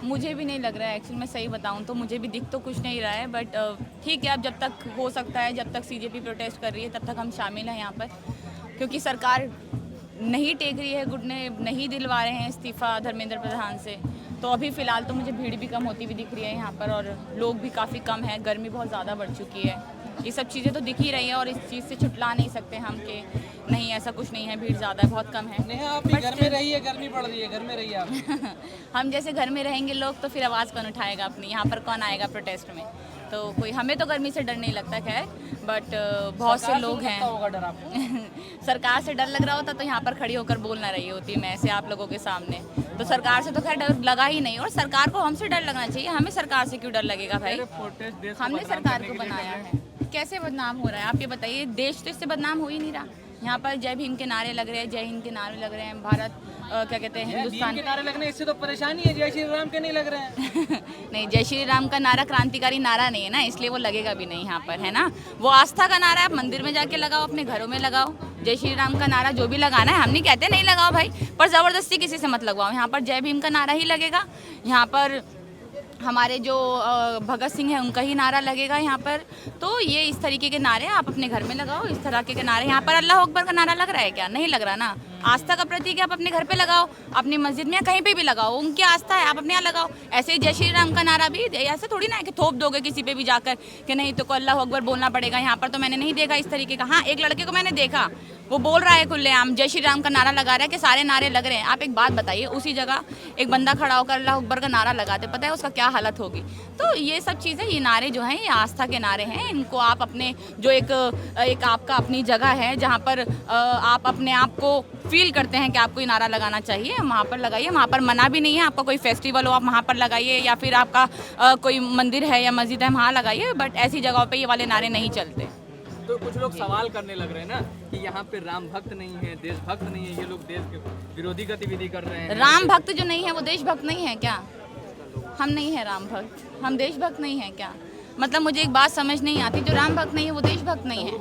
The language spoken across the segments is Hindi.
मुझे भी नहीं लग रहा है एक्चुअली, मैं सही बताऊं तो मुझे भी दिख तो कुछ नहीं रहा है, बट ठीक है, अब जब तक हो सकता है, जब तक सीजेपी प्रोटेस्ट कर रही है तब तक हम शामिल हैं यहाँ पर, क्योंकि सरकार नहीं टेक रही है घुटने, नहीं दिलवा रहे हैं इस्तीफ़ा धर्मेंद्र प्रधान से। तो अभी फ़िलहाल तो मुझे भीड़ भी कम होती हुई दिख रही है यहाँ पर, और लोग भी काफ़ी कम हैं, गर्मी बहुत ज़्यादा बढ़ चुकी है। ये सब चीज़ें तो दिख ही रही हैं और इस चीज़ से छुटला नहीं सकते हम कि नहीं ऐसा कुछ नहीं है, भीड़ ज़्यादा है, बहुत कम है। नेहा, आप भी घर में रहिए, गर्मी पड़ रही है, घर में रहिए आप। हम जैसे घर में रहेंगे लोग तो फिर आवाज़ कौन उठाएगा अपनी, यहाँ पर कौन आएगा प्रोटेस्ट में? तो कोई, हमें तो गर्मी से डर नहीं लगता खैर, बट बहुत से लोग हैं। होगा डर आपको? सरकार से डर लग रहा होता तो यहाँ पर खड़ी होकर बोल ना रही होती मैं ऐसे आप लोगों के सामने। तो सरकार से तो खैर डर लगा ही नहीं, और सरकार को हमसे डर लगना चाहिए, हमें सरकार से क्यों डर लगेगा भाई? हमने सरकार को बनाया है। कैसे बदनाम हो रहा है आप ये बताइए? देश तो इससे बदनाम हो ही नहीं रहा। यहाँ पर जय भीम के नारे लग रहे हैं, जय हिंद के नारे लग रहे हैं, भारत क्या कहते हैं, हिंदुस्तान के नारे लगने इससे तो परेशानी है, जय श्री राम के नहीं लग रहे हैं। नहीं, जय श्री राम का नारा क्रांतिकारी नारा नहीं है ना, इसलिए वो लगेगा भी नहीं यहाँ पर, है ना। वो आस्था का नारा है, आप मंदिर में जाके लगाओ, अपने घरों में लगाओ। जय श्री राम का नारा जो भी लगाना है, हम नहीं कहते नहीं लगाओ भाई, पर ज़बरदस्ती किसी से मत लगवाओ। यहाँ पर जय भीम का नारा ही लगेगा, यहाँ पर हमारे जो भगत सिंह है उनका ही नारा लगेगा यहाँ पर। तो ये इस तरीके के नारे आप अपने घर में लगाओ, इस तरह के नारे। यहाँ पर अल्लाह अकबर का नारा लग रहा है क्या? नहीं लग रहा ना। आस्था का प्रतीक है, आप अपने घर पे लगाओ, अपनी मस्जिद में या कहीं पे भी लगाओ, उनकी आस्था है, आप अपने यहाँ लगाओ। ऐसे ही जय श्री राम का नारा भी ऐसे थोड़ी ना है कि थोप दोगे किसी पे भी जाकर कि नहीं तो को अल्लाह अकबर बोलना पड़ेगा। यहाँ पर तो मैंने नहीं देखा इस तरीके का। हाँ, एक लड़के को मैंने देखा, वो बोल रहा है खुलेआम जय श्री राम का नारा लगा रहा है कि सारे नारे लग रहे हैं। आप एक बात बताइए, उसी जगह एक बंदा खड़ा होकर अल्लाह अकबर का नारा लगाते, पता है उसका क्या हालत होगी? तो ये सब चीज़ें, ये नारे जो हैं ये आस्था के नारे हैं, इनको आप अपने जो एक आपका अपनी जगह है जहाँ पर आप अपने आप को फील करते हैं कि आपको ये नारा लगाना चाहिए, वहाँ पर लगाइए। वहाँ पर मना भी नहीं है, आपका कोई फेस्टिवल हो आप वहाँ पर लगाइए, या फिर आपका कोई मंदिर है या मस्जिद है वहाँ लगाइए, बट ऐसी जगहों पर ये वाले नारे नहीं चलते। तो कुछ लोग सवाल करने लग रहे हैं ना कि यहाँ पे राम भक्त नहीं है, देशभक्त नहीं है, ये लोग देश के विरोधी गतिविधि कर रहे हैं। राम भक्त जो नहीं है वो देशभक्त नहीं है क्या? हम नहीं है राम भक्त, हम देशभक्त नहीं है क्या? मतलब मुझे एक बात समझ नहीं आती, जो राम भक्त नहीं है वो देशभक्त नहीं है।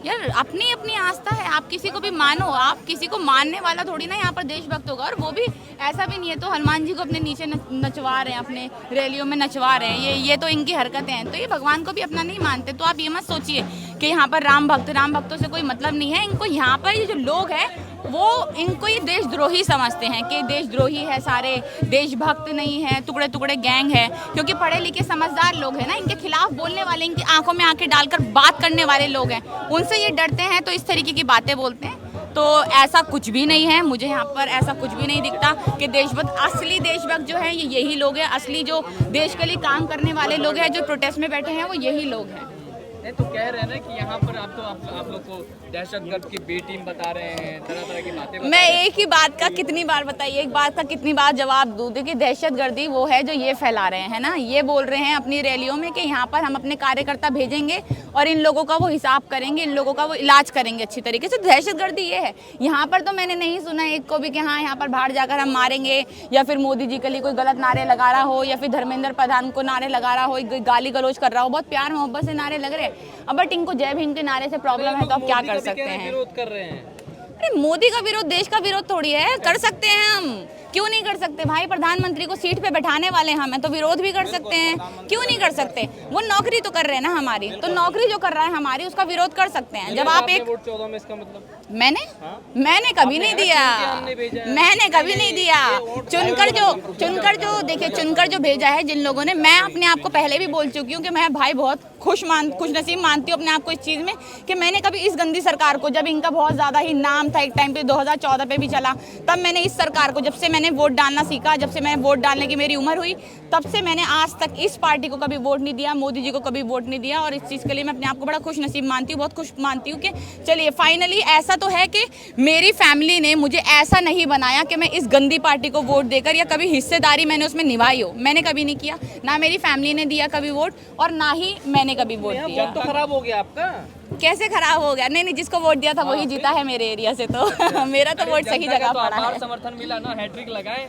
यार अपनी अपनी आस्था है, आप किसी को भी मानो, आप किसी को मानने वाला थोड़ी ना यहाँ पर देशभक्त होगा। और वो भी ऐसा भी नहीं है तो हनुमान जी को अपने नीचे नचवा रहे हैं, अपने रैलियों में नचवा रहे हैं, ये तो इनकी हरकतें हैं। तो ये भगवान को भी अपना नहीं मानते। तो आप ये मत सोचिए कि यहाँ पर राम भक्तों से कोई मतलब नहीं है। इनको यहाँ पर ये जो लोग हैं वो इनको ये देशद्रोही समझते हैं कि देशद्रोही है, सारे देशभक्त नहीं है, टुकड़े टुकड़े गैंग है। क्योंकि पढ़े लिखे समझदार लोग हैं ना, इनके खिलाफ बोलने वाले, इनकी आंखों में आंखें डालकर बात करने वाले लोग हैं, उनसे ये डरते हैं तो इस तरीके की बातें बोलते हैं। तो ऐसा कुछ भी नहीं है, मुझे यहाँ पर ऐसा कुछ भी नहीं दिखता कि देशभक्त, असली देशभक्त जो है ये यही लोग हैं। असली जो देश के लिए काम करने वाले लोग हैं, जो प्रोटेस्ट में बैठे हैं, वो यही लोग हैं। तो कह रहे हैं ना कि यहाँ पर आप लोग को दहशतगर्द की बी टीम बता रहे हैं, तरह तरह की बातें। मैं एक ही बात का कितनी बार बताइए, एक बात का कितनी बार जवाब दूं? देखिए, दहशतगर्दी वो है जो ये फैला रहे हैं ना, ये बोल रहे हैं अपनी रैलियों में कि यहाँ पर हम अपने कार्यकर्ता भेजेंगे और इन लोगों का वो हिसाब करेंगे, इन लोगों का वो इलाज करेंगे अच्छी तरीके से। दहशतगर्दी ये है। यहाँ पर तो मैंने नहीं सुना एक को भी कि हाँ यहाँ पर बाहर जाकर हम मारेंगे, या फिर मोदी जी के लिए कोई गलत नारे लगा रहा हो, या फिर धर्मेंद्र प्रधान को नारे लगा रहा हो, गाली गलौज कर रहा हो। बहुत प्यार मोहब्बत से नारे लग रहे हैं। अब बट इनको जय भीम के नारे से प्रॉब्लम है तो आप क्या कर सकते हैं? विरोध कर रहे हैं। अरे मोदी का विरोध देश का विरोध थोड़ी है, कर सकते हैं हम, क्यों नहीं कर सकते भाई? प्रधानमंत्री को सीट पे बैठाने वाले हम हैं तो विरोध भी कर सकते हैं, क्यों नहीं कर सकते? वो नौकरी तो कर रहे हैं ना हमारी, तो नौकरी जो कर रहा है हमारी उसका विरोध कर सकते हैं। जब आप एक 14 में इसका मतलब मैंने कभी नहीं दिया, मैंने कभी नहीं दिया। चुनकर जो देखिए, चुनकर जो भेजा है जिन लोगों ने, मैं अपने आप को पहले भी बोल चुकी हूँ कि मैं भाई बहुत खुश नसीब मानती हूँ अपने आप को इस चीज़ में कि मैंने कभी इस गंदी सरकार को, जब इनका बहुत ज़्यादा ही नाम था एक टाइम पे 2014 पे भी चला, तब मैंने इस सरकार को, जब से मैंने वोट डालना सीखा, जब से मैंने वोट डालने की मेरी उम्र हुई, तब से मैंने आज तक इस पार्टी को कभी वोट नहीं दिया, मोदी जी को कभी वोट नहीं दिया। और इस चीज़ के लिए मैं अपने आप को बड़ा खुश नसीब मानती हूँ, बहुत खुश मानती हूँ कि चलिए फाइनली ऐसा तो है कि मेरी फैमिली ने मुझे ऐसा नहीं बनाया कि मैं इस गंदी पार्टी को वोट देकर, या कभी हिस्सेदारी मैंने उसमें निभाई हो, मैंने कभी नहीं किया। ना मेरी फैमिली ने दिया कभी वोट, और ना ही मैंने कभी वोट दिया। तो खराब हो गया आपका? कैसे खराब हो गया? नहीं, जिसको वोट दिया था वही जीता है मेरे एरिया से, तो मेरा तो वोट सही जगह पड़ा है। समर्थन मिला ना, हैट्रिक लगाए।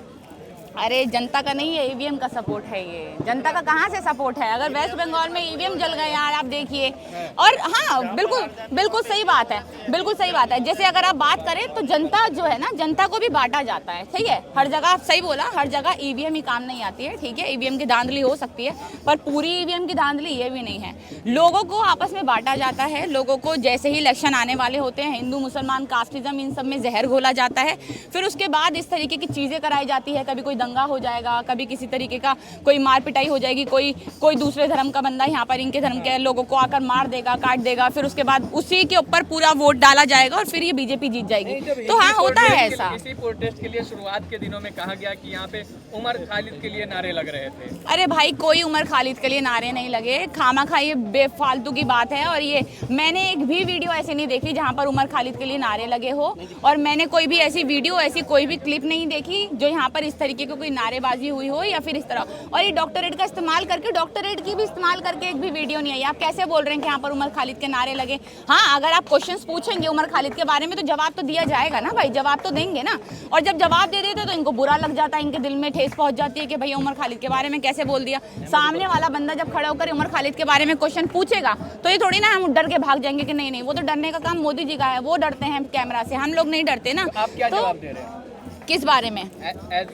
अरे जनता का नहीं है, ईवीएम का सपोर्ट है ये। जनता का कहाँ से सपोर्ट है? अगर वेस्ट बंगाल में ईवीएम जल गए यार, आप देखिए। और हाँ, बिल्कुल बिल्कुल सही बात है, बिल्कुल सही बात है। जैसे अगर आप बात करें तो जनता जो है ना, जनता को भी बांटा जाता है, ठीक है। हर जगह, आप सही बोला, हर जगह ईवीएम ही काम नहीं आती है, ठीक है। ईवीएम की धांधली हो सकती है, पर पूरी ईवीएम की धांधली ये भी नहीं है। लोगों को आपस में बांटा जाता है, लोगों को जैसे ही इलेक्शन आने वाले होते हैं, हिंदू मुसलमान कास्टिज्म इन सब में जहर घोला जाता है। फिर उसके बाद इस तरीके की चीज़ें कराई जाती है। कभी कोई दंगा हो जाएगा, कभी किसी तरीके का कोई मार पिटाई हो जाएगी, कोई दूसरे धर्म का बंदा यहाँ पर इनके धर्म के लोगों को आकर मार देगा, काट देगा। फिर उसके बाद उसी के ऊपर पूरा वोट डाला जाएगा और फिर ये बीजेपी जीत जाएगी। तो हाँ, होता है ऐसा। इसी प्रोटेस्ट के लिए शुरुआत के दिनों में कहा गया कि यहाँ पे उमर खालिद के लिए नारे लग रहे थे। अरे भाई, कोई उमर खालिद के लिए नारे नहीं लगे, खामा खा, ये बेफालतू की बात है। और ये मैंने एक भी वीडियो ऐसी नहीं देखी जहाँ पर उमर खालिद के लिए नारे लगे हो, और मैंने कोई भी ऐसी वीडियो, ऐसी कोई भी क्लिप नहीं देखी जो यहाँ पर इस तरीके की कोई नारेबाजी हुई हो या फिर इस तरह। और ये डॉक्टरेट का इस्तेमाल करके, डॉक्टरेट की भी इस्तेमाल करके एक भी वीडियो नहीं आई। आप कैसे बोल रहे हैं कि यहाँ पर उमर खालिद के नारे लगे? हाँ, अगर आप क्वेश्चंस पूछेंगे उमर खालिद के बारे में तो जवाब तो दिया जाएगा ना भाई, जवाब तो देंगे ना। और जब जवाब दे देते तो इनको बुरा लग जाता है, इनके दिल में ठेस पहुंच जाती है कि भैया उमर खालिद के बारे में कैसे बोल दिया। सामने वाला बंदा जब खड़ा होकर उमर खालिद के बारे में क्वेश्चन पूछेगा तो ये थोड़ी ना हम डर के भाग जाएंगे कि नहीं नहीं, वो तो डरने का काम मोदी जी का है, वो डरते हैं कैमरा से, हम लोग नहीं डरते ना। आप क्या जवाब दे रहे हैं? किस बारे में?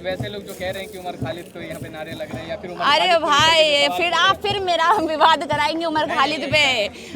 वैसे लोग जो कह रहे हैं कि उमर खालिद को यहाँ पे नारे लग रहे हैं या फिर अरे भाई, फिर आप फिर मेरा विवाद कराएंगे उमर खालिद पे।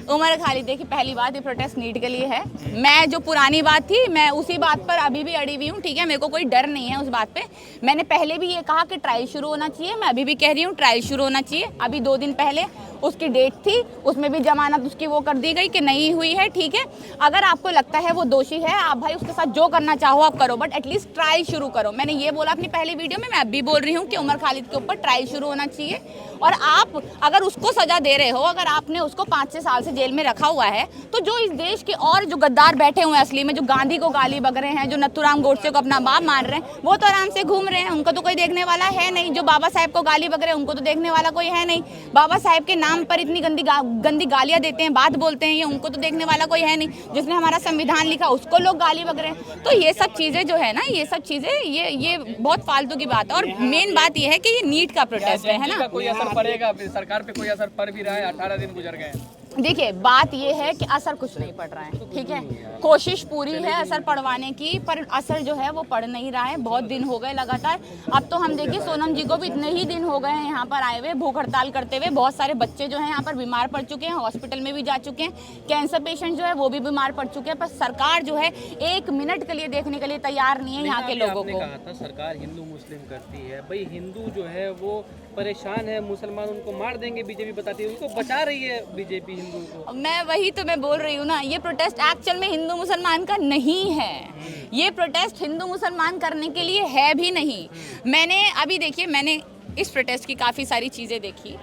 उमर खालिद, देखिए पहली बात, ये प्रोटेस्ट नीट के लिए है। मैं जो पुरानी बात थी, मैं उसी बात पर अभी भी अड़ी हुई हूँ, ठीक है। मेरे को कोई डर नहीं है उस बात पे। मैंने पहले भी ये कहा कि ट्रायल शुरू होना चाहिए, मैं अभी भी कह रही हूँ ट्रायल शुरू होना चाहिए। अभी 2 दिन पहले उसकी डेट थी, उसमें भी जमानत उसकी वो कर दी गई कि नहीं हुई है, ठीक है। अगर आपको लगता है वो दोषी है, आप भाई उसके साथ जो करना चाहो आप करो, बट एटलीस्ट ट्रायल शुरू करो। मैंने ये बोला अपनी पहली वीडियो में, मैं अब भी बोल रही हूँ कि उमर खालिद के ऊपर ट्रायल शुरू होना चाहिए। और आप अगर उसको सजा दे रहे हो, अगर आपने उसको 5-6 साल से जेल में रखा हुआ है, तो जो इस देश के और जो गद्दार बैठे हुए हैं असली में, जो गांधी को गाली बक रहे हैं, जो नथुराम गोडसे को अपना बाप मान रहे हैं, वो तो आराम से घूम रहे हैं, उनको तो कोई देखने वाला है नहीं। जो बाबा साहेब को गाली बक रहे हैं, उनको तो देखने वाला कोई है नहीं। बाबा साहेब के नाम पर इतनी गंदी गालियां देते हैं, बात बोलते हैं, ये उनको तो देखने वाला कोई है नहीं। जिसने हमारा संविधान लिखा उसको लोग गाली बक रहे हैं। तो ये सब चीज़ें जो है ना, ये सब चीज़ें ये बहुत फालतू की बात है। और मेन बात ये है कि ये नीट का प्रोटेस्ट है ना। कोई असर पड़ेगा सरकार पे? कोई असर पड़ भी रहा है, 18 दिन गुजर गए। देखिए, बात ये है कि असर कुछ नहीं पड़ रहा है, ठीक है। कोशिश पूरी है असर पड़वाने की, पर असर जो है वो पड़ नहीं रहा है। बहुत दिन हो गए लगातार। अब तो हम देखिए सोनम जी को भी इतने ही दिन हो गए हैं यहाँ पर आए हुए, भूख हड़ताल करते हुए। बहुत सारे बच्चे जो हैं यहाँ पर बीमार पड़ चुके हैं, हॉस्पिटल में भी जा चुके हैं। कैंसर पेशेंट जो है वो भी बीमार पड़ चुके हैं, पर सरकार जो है 1 मिनट के लिए देखने के लिए तैयार नहीं है यहाँ के लोगों को। कहा था सरकार हिंदू मुस्लिम करती है, भाई हिंदू जो है वो परेशान है, मुसलमान उनको मार देंगे, बीजेपी बताती है, उनको बचा रही है बीजेपी हिंदू को। मैं वही तो मैं बोल रही हूँ ना, ये प्रोटेस्ट एक्चुअल में हिंदू मुसलमान का नहीं है। ये प्रोटेस्ट हिंदू मुसलमान करने के लिए है भी नहीं। मैंने अभी देखिए, मैंने इस प्रोटेस्ट की काफ़ी सारी चीज़ें देखी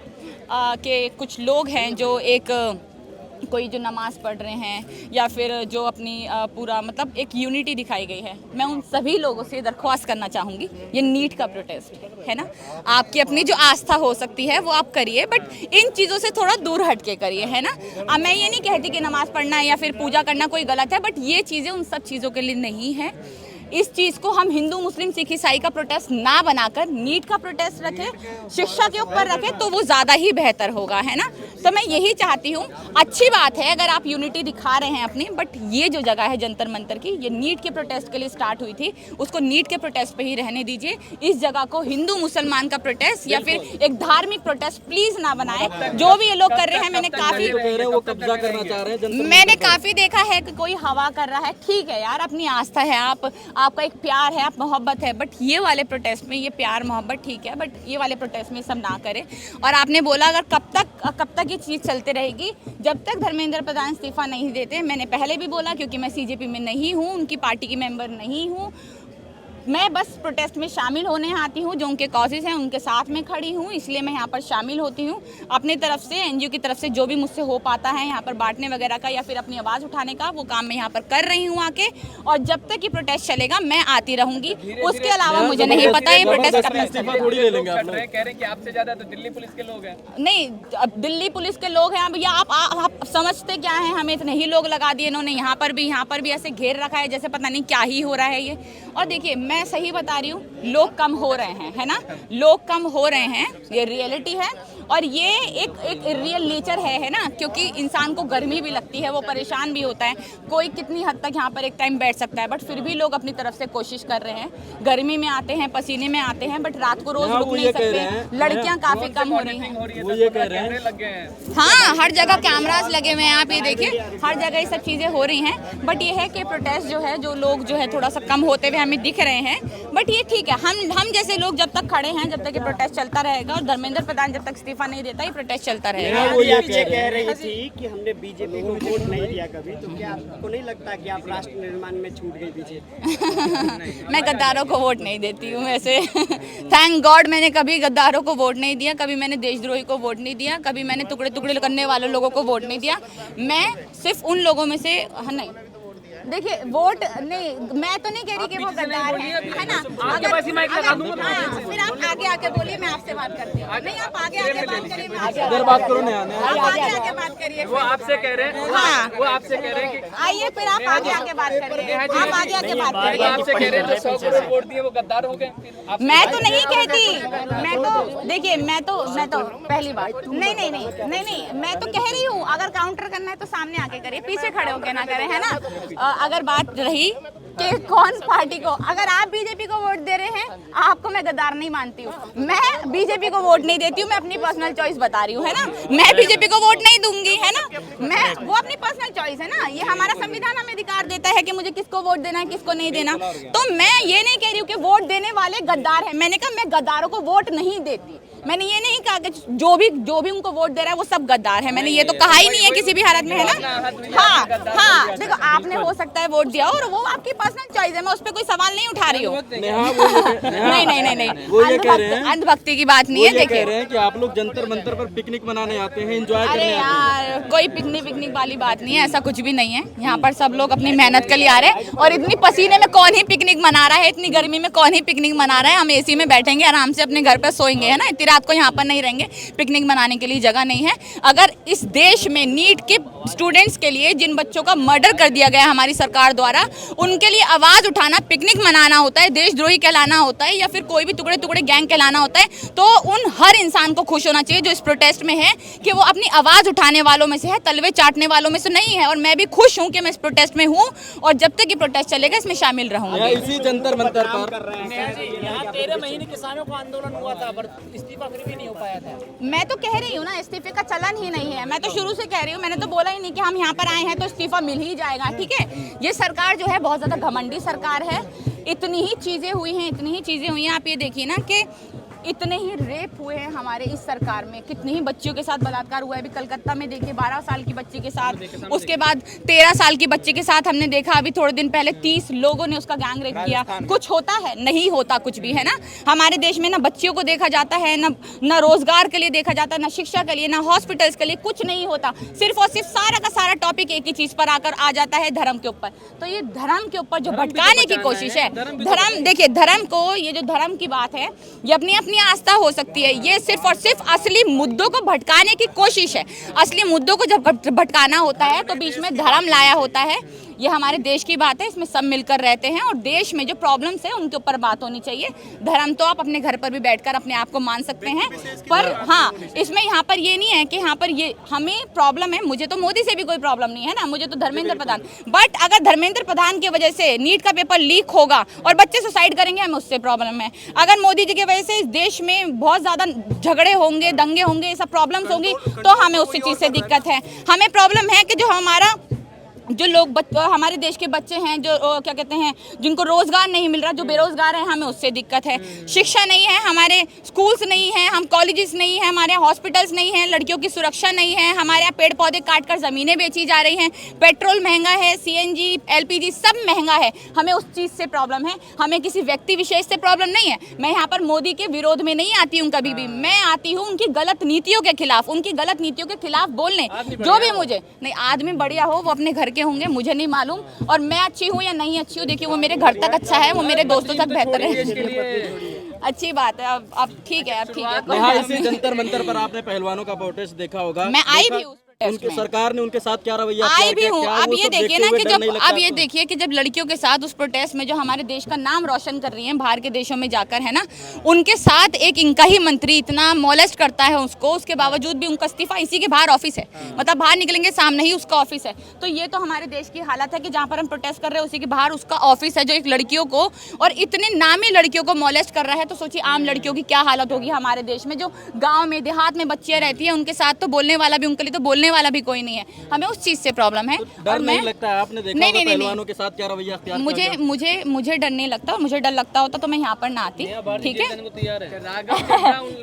कि कुछ लोग हैं जो कोई जो नमाज़ पढ़ रहे हैं या फिर जो अपनी पूरा मतलब एक यूनिटी दिखाई गई है। मैं उन सभी लोगों से दरख्वास्त करना चाहूँगी, ये नीट का प्रोटेस्ट है ना, आपकी अपनी जो आस्था हो सकती है वो आप करिए, बट इन चीज़ों से थोड़ा दूर हट के करिए, है ना। अब मैं ये नहीं कहती कि नमाज़ पढ़ना या फिर पूजा करना कोई गलत है, बट ये चीज़ें उन सब चीज़ों के लिए नहीं है। इस चीज़ को हम हिंदू मुस्लिम सिख ईसाई का प्रोटेस्ट ना बनाकर नीट का प्रोटेस्ट रखें, शिक्षा के ऊपर रखें, तो वो ज़्यादा ही बेहतर होगा, है ना। तो मैं यही चाहती हूँ, अच्छी बात है अगर आप यूनिटी दिखा रहे हैं अपनी, बट ये जो जगह है जंतर मंतर की, ये नीट के प्रोटेस्ट के लिए स्टार्ट हुई थी, उसको नीट के प्रोटेस्ट पे ही रहने दीजिए। इस जगह को हिंदू मुसलमान का प्रोटेस्ट या फिर एक धार्मिक प्रोटेस्ट प्लीज़ ना बनाए। जो भी ये लोग कर रहे हैं, मैंने काफ़ी देखा है कि कोई हवा कर रहा है। ठीक है यार, अपनी आस्था है, आपका एक प्यार है, आप मोहब्बत है, बट ये वाले प्रोटेस्ट में ये प्यार मोहब्बत ठीक है, बट ये वाले प्रोटेस्ट में सब ना करें। और आपने बोला अगर कब तक ये चीज़ चलते रहेगी, जब तक धर्मेंद्र प्रधान इस्तीफा नहीं देते। मैंने पहले भी बोला, क्योंकि मैं सीजेपी में नहीं हूँ, उनकी पार्टी की मेंबर नहीं हूँ, मैं बस प्रोटेस्ट में शामिल होने आती हूँ। जो उनके कॉजेज़ हैं उनके साथ में खड़ी हूँ, इसलिए मैं यहाँ पर शामिल होती हूँ। अपनी तरफ से, एनजीओ की तरफ से जो भी मुझसे हो पाता है यहाँ पर बांटने वगैरह का या फिर अपनी आवाज़ उठाने का, वो काम मैं यहाँ पर कर रही हूँ आके। और जब तक ये प्रोटेस्ट चलेगा मैं आती रहूँगी। उसके अलावा मुझे नहीं पता ये प्रोटेस्ट कब तक चलेगा। कह रहे हैं कि आपसे ज़्यादा तो दिल्ली पुलिस के लोग हैं। नहीं, अब दिल्ली पुलिस के लोग हैं भैया, आप समझते क्या हैं, हमें इतने ही लोग लगा दिए इन्होंने। यहाँ पर भी ऐसे घेर रखा है जैसे पता नहीं क्या ही हो रहा है ये। और देखिए, मैं सही बता रही हूँ, लोग कम हो रहे हैं, है ना, लोग कम हो रहे हैं, ये रियलिटी है। और ये एक रियल नेचर है ना, क्योंकि इंसान को गर्मी भी लगती है, वो परेशान भी होता है। कोई कितनी हद तक यहाँ पर एक टाइम बैठ सकता है, बट फिर भी लोग अपनी तरफ से कोशिश कर रहे हैं। गर्मी में आते हैं, पसीने में आते हैं, बट रात को रोज रुक नहीं सकते। लड़कियाँ काफी कम हो रही हैं, वो ये कह रहे हैं लग गए हैं। हाँ, हर जगह कैमरास लगे हुए हैं, आप ये देखिए, हर जगह ये सब चीज़ें हो रही हैं। बट ये है कि प्रोटेस्ट जो है, जो लोग जो है थोड़ा सा कम होते हुए हमें दिख रहे हैं, बट ये ठीक है। हम जैसे लोग जब तक खड़े हैं, जब तक ये प्रोटेस्ट चलता रहेगा, और धर्मेंद्र प्रधान जब तक इस्तीफा नहीं देता, ये प्रोटेस्ट चलता रहेगा। वो ये कह रही थी कि हमने बीजेपी को वोट नहीं दिया कभी, तो क्या आपको नहीं लगता कि आप राष्ट्र निर्माण में छूट गई बीजेपी? मैं गद्दारों को वोट नहीं देती हूँ वैसे। थैंक गॉड मैंने कभी गद्दारों को वोट नहीं दिया, कभी मैंने देशद्रोही को वोट नहीं दिया, कभी मैंने टुकड़े टुकड़े करने वाले लोगों को वोट नहीं दिया। मैं सिर्फ उन लोगों में से नहीं, देखिए वोट नहीं, मैं तो नहीं कह रही कि वो गद्दार है ना। अगर फिर आप आगे आके बोलिए, मैं आपसे बात करती हूँ। नहीं, आप आगे आके बात करिए, मैं आपसे बात करो ना, आगे आके बात करिए। वो आपसे कह रहे हैं, हाँ, वो आपसे कह रहे हैं कि आइए फिर आप आगे आके बात करिए, आप आगे आके बात वो करिए। आपसे कह रहे हैं जो 100 करोड़ वोट दिए वो गद्दार हो गए। मैं तो नहीं कहती, मैं तो देखिए, मैं तो पहली बात नहीं, मैं तो कह रही हूँ, अगर काउंटर करना है तो सामने आके करिए, पीछे खड़े होके ना करें, है ना। अगर बात रही कि कौन पार्टी को, अगर आप बीजेपी को वोट दे रहे हैं, आपको मैं गद्दार नहीं मानती हूँ। मैं बीजेपी को वोट नहीं देती हूँ, मैं अपनी पर्सनल चॉइस बता रही हूँ, है ना। मैं बीजेपी को वोट नहीं दूंगी, है ना, मैं, वो अपनी पर्सनल चॉइस है ना, ये हमारा संविधान हमें अधिकार देता है कि मुझे किसको वोट देना है, किसको नहीं देना। तो मैं ये नहीं कह रही हूँ कि वोट देने वाले गद्दार हैं। मैंने कहा मैं गद्दारों को वोट नहीं देती, मैंने ये नहीं कहा कि जो भी उनको वोट दे रहा है वो सब गद्दार है, मैंने ये तो कहा ही नहीं है किसी भी हालत में, है ना। हाँ, देखो आपने हो सकता है वोट दिया और वो आपकी पर्सनल चॉइस है, मैं उस पर कोई सवाल नहीं उठा रही हूँ। नहीं, अंधभक्ति की बात नहीं है। देखिए कह रहे हैं कि आप लोग जंतर मंतर पर पिकनिक मनाने आते हैं, एंजॉय अरे करने आते हैं। यार, कोई पिकनिक वाली बात नहीं है, ऐसा कुछ भी नहीं है। यहाँ पर सब लोग अपनी मेहनत के लिए आ रहे हैं, और इतनी पसीने में कौन ही पिकनिक मना रहा है, इतनी गर्मी में कौन ही पिकनिक मना रहा है। हम एसी में बैठेंगे, आराम से अपने घर पर सोएंगे, है ना, इतनी रात को यहाँ पर नहीं रहेंगे। पिकनिक मनाने के लिए जगह नहीं है। अगर इस देश में नीट के स्टूडेंट्स के लिए, जिन बच्चों का मर्डर कर दिया गया हमारी सरकार द्वारा, उनके लिए आवाज उठाना, पिकनिक मनाना होता है, देशद्रोही कहलाना होता है, या फिर कोई भी टुकड़े टुकड़े गैंग कहलाना होता है, तो उन हर इंसान को खुश होना चाहिए जो इस प्रोटेस्ट में है, कि वो अपनी आवाज उठाने वालों में से है, तलवे चाटने वालों में से नहीं है। और मैं भी खुश हूँ कि मैं इस प्रोटेस्ट में हूँ, और जब तक ये प्रोटेस्ट चलेगा इसमें शामिल रहूंगी। इसी जंतर मंतर पर यहाँ 13 महीने किसानों का आंदोलन हुआ था, पर इस्तीफा फिर भी नहीं हो पाया था। मैं तो कह रही हूँ ना, इस्तीफे का चलन ही नहीं है। मैं तो शुरू से कह रही हूँ, मैंने तो बोला ही नहीं कि हम यहाँ पर आए हैं तो इस्तीफा मिल ही जाएगा, ठीक है। ये सरकार जो है बहुत ज़्यादा घमंडी सरकार है। इतनी ही चीज़ें हुई हैं, आप ये देखिए ना कि इतने ही रेप हुए हैं हमारे इस सरकार में, कितनी ही बच्चियों के साथ बलात्कार हुआ है। अभी कलकत्ता में देखिए 12 साल की बच्ची के साथ, उसके बाद 13 साल की बच्ची के साथ हमने देखा। अभी थोड़े दिन पहले 30 लोगों ने उसका गैंग रेप किया। कुछ होता है? नहीं होता कुछ भी, है ना। हमारे देश में ना बच्चियों को देखा जाता है, ना रोजगार के लिए देखा जाता है, ना शिक्षा के लिए, ना हॉस्पिटल्स के लिए, कुछ नहीं होता। सिर्फ और सिर्फ सारा का सारा टॉपिक एक ही चीज पर आकर आ जाता है, धर्म के ऊपर। तो ये धर्म के ऊपर जो भटकाने की कोशिश है, धर्म, देखिए धर्म को, ये जो धर्म की बात है, ये अपनी आस्था हो सकती है, ये सिर्फ और सिर्फ असली मुद्दों को भटकाने की कोशिश है। असली मुद्दों को जब भटकाना होता है तो बीच में धर्म लाया होता है। ये हमारे देश की बात है, इसमें सब मिलकर रहते हैं, और देश में जो प्रॉब्लम्स है उनके ऊपर बात होनी चाहिए। धर्म तो आप अपने घर पर भी बैठकर अपने आप को मान सकते हैं, पर हाँ, इसमें यहाँ पर ये नहीं है कि यहाँ पर ये हमें प्रॉब्लम है। मुझे तो मोदी से भी कोई प्रॉब्लम नहीं है ना, मुझे तो धर्मेंद्र प्रधान, बट अगर धर्मेंद्र प्रधान की वजह से नीट का पेपर लीक होगा और बच्चे सुसाइड करेंगे, हमें उससे प्रॉब्लम है। अगर मोदी जी की वजह से इस देश में बहुत ज़्यादा झगड़े होंगे, दंगे होंगे, ये सब प्रॉब्लम्स होंगी, तो हमें उसी चीज़ से दिक्कत है। हमें प्रॉब्लम है कि जो जो लोग हमारे देश के बच्चे हैं, जो क्या कहते हैं, जिनको रोजगार नहीं मिल रहा, जो बेरोजगार हैं, हमें उससे दिक्कत है। शिक्षा नहीं है, हमारे स्कूल्स नहीं है, हम कॉलेजेस नहीं है, हमारे हॉस्पिटल्स नहीं है, लड़कियों की सुरक्षा नहीं है, हमारे यहाँ पेड़ पौधे काट कर ज़मीनें बेची जा रही हैं, पेट्रोल महंगा है, CNG LPG सब महंगा है। हमें उस चीज़ से प्रॉब्लम है, हमें किसी व्यक्ति विशेष से प्रॉब्लम नहीं है। मैं यहाँ पर मोदी के विरोध में नहीं आती हूँ कभी भी, मैं आती हूँ उनकी गलत नीतियों के खिलाफ, उनकी गलत नीतियों के खिलाफ बोलने। जो भी मुझे नहीं, आदमी बढ़िया हो वो अपने घर के होंगे, मुझे नहीं मालूम, और मैं अच्छी हूँ या नहीं अच्छी हूँ, देखिए वो मेरे घर तक अच्छा है, वो मेरे दोस्तों तक बेहतर है। अच्छी बात है। अब ठीक है, अब ठीक है। इसी जंतर मंतर पर आपने पहलवानों का प्रोटेस्ट देखा होगा। मैं आई भी हूँ। उनके सरकार ने उनके साथ क्या रवैया आई किया, भी हूँ। क्या अब वो ये सब देखिए देखते ना हुए कि डर जब नहीं लगता अब ये आपको? देखिए कि जब लड़कियों के साथ उस प्रोटेस्ट में जो हमारे देश का नाम रोशन कर रही हैं बाहर के देशों में जाकर, है ना, उनके साथ एक इनका ही मंत्री इतना मोलेस्ट करता है उसको, उसके बावजूद भी उनका इस्तीफा, इसी के बाहर ऑफिस है, मतलब बाहर निकलेंगे सामने ही उसका ऑफिस है। तो ये तो हमारे देश की हालत है कि जहाँ पर हम प्रोटेस्ट कर रहे हैं उसी के बाहर उसका ऑफिस है, जो एक लड़कियों को और इतने नामी लड़कियों को मोलेस्ट कर रहा है। तो सोचिए आम लड़कियों की क्या हालत होगी हमारे देश में, जो गाँव में देहात में बच्चियाँ रहती हैं, उनके साथ तो बोलने वाला भी, उनके लिए तो बोलने वाला भी कोई नहीं है। हमें उस चीज से प्रॉब्लम है। डर नहीं लगता है? आपने देखा होगा पहलवानों के साथ क्या रवैया अख्तियार किया गया? मुझे डर नहीं लगता, और मुझे डर लगता होता तो मैं यहाँ पर ना आती, ठीक है।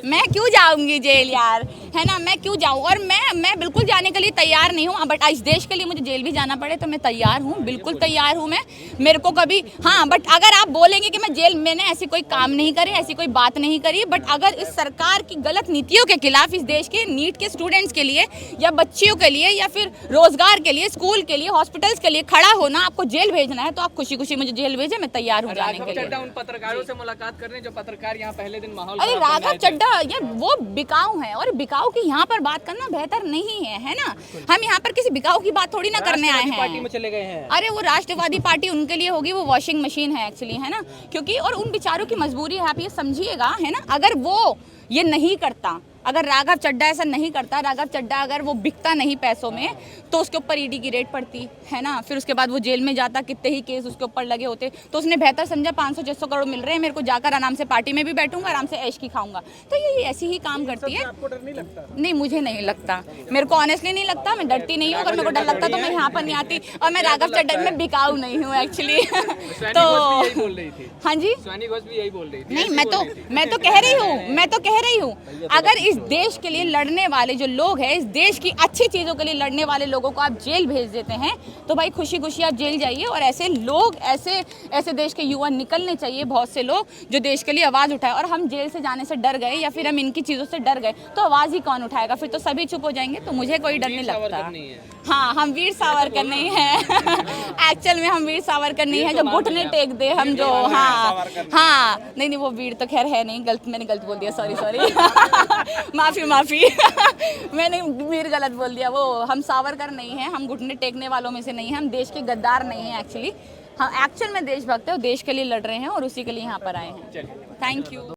मैं क्यों जाऊंगी जेल यार, है ना, मैं क्यों जाऊँ, और मैं बिल्कुल जाने के लिए तैयार नहीं हूँ, बट इस देश के लिए मुझे जेल भी जाना पड़े तो मैं तैयार हूँ, बिल्कुल तैयार हूँ मैं। मेरे को कभी, हाँ, बट अगर आप बोलेंगे कि मैं जेल, मैंने ऐसी कोई काम नहीं करे, ऐसी कोई बात नहीं करी, बट अगर इस सरकार की गलत नीतियों के खिलाफ इस देश के नीट के स्टूडेंट्स के लिए या बच्चियों के लिए या फिर रोजगार के लिए, स्कूल के लिए, हॉस्पिटल्स के लिए खड़ा होना, आपको जेल भेजना है तो आप खुशी खुशी मुझे जेल भेजें, मैं तैयार हूँ जाने के लिए। चड्ढा उन पत्रकारों से मुलाकात कर रहे हैं जो पत्रकार यहाँ पहले दिन माहौल अरे खराब करने राघव आए थे। चड्ढा ये वो बिकाऊ है, और बिकाऊ की यहाँ पर बात करना बेहतर नहीं है ना। हम यहाँ पर किसी बिकाऊ की बात थोड़ी ना करने आए पार्टी में हैं। चले गए हैं। अरे वो राष्ट्रवादी पार्टी उनके लिए होगी, वो वॉशिंग मशीन है एक्चुअली, है ना, क्योंकि और उन बेचारों की मजबूरी है, आप ये समझिएगा, है ना। अगर वो ये नहीं करता, अगर राघव चड्ढा ऐसा नहीं करता, राघव चड्ढा अगर वो बिकता नहीं पैसों में, तो उसके ऊपर ईडी की रेड पड़ती, है ना, फिर उसके बाद वो जेल में जाता, कितने ही केस उसके ऊपर लगे होते। तो उसने बेहतर समझा 500-600 करोड़ मिल रहे हैं, मेरे को जाकर आराम से पार्टी में भी बैठूंगा, आराम से ऐश की खाऊंगा। तो ये ऐसी ही काम करती है। आपको डर नहीं लगता? नहीं, मुझे नहीं लगता, मेरे को ऑनेस्टली नहीं लगता, मैं डरती नहीं हूँ। अगर मेरे को डर लगता तो मैं यहाँ पर नहीं आती, और मैं राघव चड्ढा में बिकाऊ नहीं हूँ एक्चुअली। तो यही बोल रही थी, हाँ जी, स्वानी घोष भी यही बोल रही थी। नहीं, मैं तो कह रही हूँ, अगर इस देश के लिए लड़ने वाले जो लोग हैं, इस देश की अच्छी चीजों के लिए लड़ने वाले लोगों को आप जेल भेज देते हैं, तो भाई खुशी खुशी आप जेल जाइए। और ऐसे लोग, ऐसे देश के युवा निकलने चाहिए, बहुत से लोग जो देश के लिए आवाज उठाए। और हम जेल से जाने से डर गए या फिर हम इनकी चीजों से डर गए तो आवाज ही कौन उठाएगा? फिर तो सभी चुप हो जाएंगे। तो मुझे कोई डर नहीं लगता। हाँ, हम वीर सावरकर नहीं है। एक्चुअल में हम वीर सावरकर नहीं है जो घुटने टेक दे, हम जो, हाँ, नहीं, वो वीर तो खैर है नहीं, मैंने गलत बोल दिया, सॉरी। माफी। मैंने वीर गलत बोल दिया। वो हम सावरकर नहीं है, हम घुटने टेकने वालों में से नहीं है, हम देश के गद्दार नहीं है एक्चुअली। हम एक्चुअल में देशभक्त है और देश के लिए लड़ रहे हैं और उसी के लिए यहाँ पर आए हैं। Thank you.